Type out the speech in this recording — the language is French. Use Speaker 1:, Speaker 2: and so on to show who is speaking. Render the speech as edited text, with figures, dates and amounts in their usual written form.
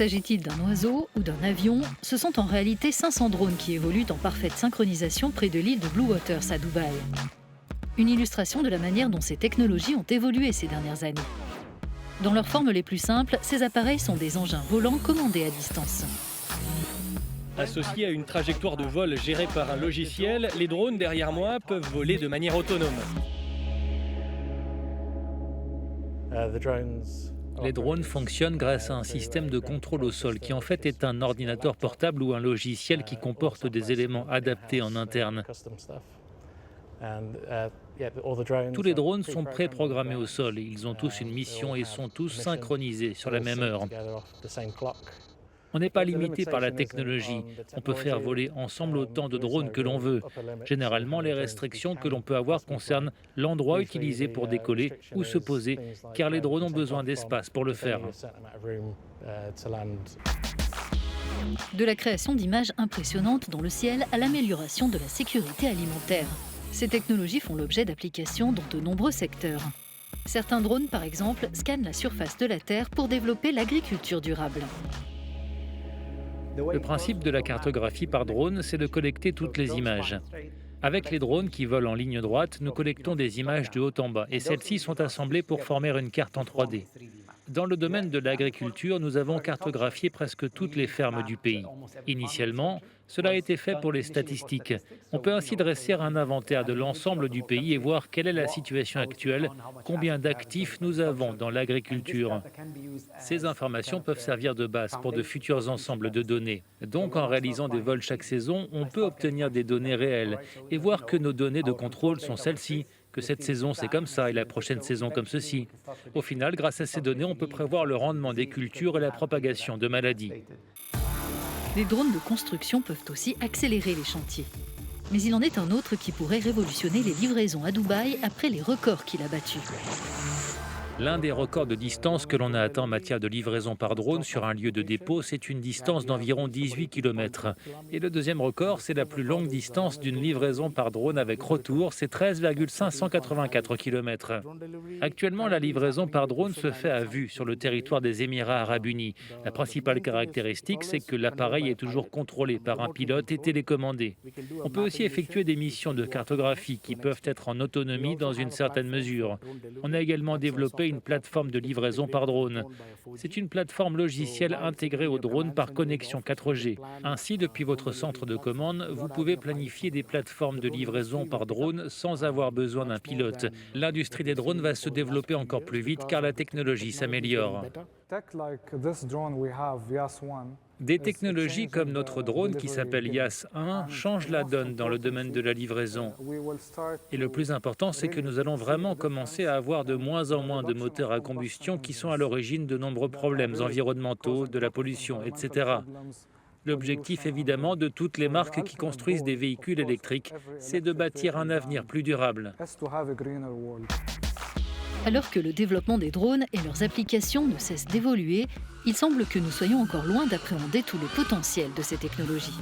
Speaker 1: S'agit-il d'un oiseau ou d'un avion? Ce sont en réalité 500 drones qui évoluent en parfaite synchronisation près de l'île de Blue Waters à Dubaï. Une illustration de la manière dont ces technologies ont évolué ces dernières années. Dans leurs formes les plus simples, ces appareils sont des engins volants commandés à distance.
Speaker 2: Associés à une trajectoire de vol gérée par un logiciel, les drones derrière moi peuvent voler de manière autonome.
Speaker 3: Les drones fonctionnent grâce à un système de contrôle au sol qui en fait est un ordinateur portable ou un logiciel qui comporte des éléments adaptés en interne. Tous les drones sont préprogrammés au sol, ils ont tous une mission et sont tous synchronisés sur la même heure. On n'est pas limité par la technologie, on peut faire voler ensemble autant de drones que l'on veut. Généralement, les restrictions que l'on peut avoir concernent l'endroit utilisé pour décoller ou se poser, car les drones ont besoin d'espace pour le faire.
Speaker 1: De la création d'images impressionnantes dans le ciel à l'amélioration de la sécurité alimentaire. Ces technologies font l'objet d'applications dans de nombreux secteurs. Certains drones, par exemple, scannent la surface de la Terre pour développer l'agriculture durable.
Speaker 3: Le principe de la cartographie par drone, c'est de collecter toutes les images. Avec les drones qui volent en ligne droite, nous collectons des images de haut en bas et celles-ci sont assemblées pour former une carte en 3D. Dans le domaine de l'agriculture, nous avons cartographié presque toutes les fermes du pays. Initialement, cela a été fait pour les statistiques. On peut ainsi dresser un inventaire de l'ensemble du pays et voir quelle est la situation actuelle, combien d'actifs nous avons dans l'agriculture. Ces informations peuvent servir de base pour de futurs ensembles de données. Donc, en réalisant des vols chaque saison, on peut obtenir des données réelles et voir que nos données de contrôle sont celles-ci, que cette saison c'est comme ça et la prochaine saison comme ceci. Au final, grâce à ces données, on peut prévoir le rendement des cultures et la propagation de maladies.
Speaker 1: Les drones de construction peuvent aussi accélérer les chantiers. Mais il en est un autre qui pourrait révolutionner les livraisons à Dubaï après les records qu'il a battus.
Speaker 3: L'un des records de distance que l'on a atteint en matière de livraison par drone sur un lieu de dépôt, c'est une distance d'environ 18 km. Et le deuxième record, c'est la plus longue distance d'une livraison par drone avec retour, c'est 13,584 km. Actuellement, la livraison par drone se fait à vue sur le territoire des Émirats arabes unis. La principale caractéristique, c'est que l'appareil est toujours contrôlé par un pilote et télécommandé. On peut aussi effectuer des missions de cartographie qui peuvent être en autonomie dans une certaine mesure. On a également développé une plateforme de livraison par drone. C'est une plateforme logicielle intégrée au drone par connexion 4G. Ainsi, depuis votre centre de commande, vous pouvez planifier des plateformes de livraison par drone sans avoir besoin d'un pilote. L'industrie des drones va se développer encore plus vite car la technologie s'améliore. Des technologies comme notre drone qui s'appelle YAS-1 changent la donne dans le domaine de la livraison. Et le plus important, c'est que nous allons vraiment commencer à avoir de moins en moins de moteurs à combustion qui sont à l'origine de nombreux problèmes environnementaux, de la pollution, etc. L'objectif évidemment de toutes les marques qui construisent des véhicules électriques, c'est de bâtir un avenir plus durable.
Speaker 1: Alors que le développement des drones et leurs applications ne cessent d'évoluer, il semble que nous soyons encore loin d'appréhender tout le potentiel de ces technologies.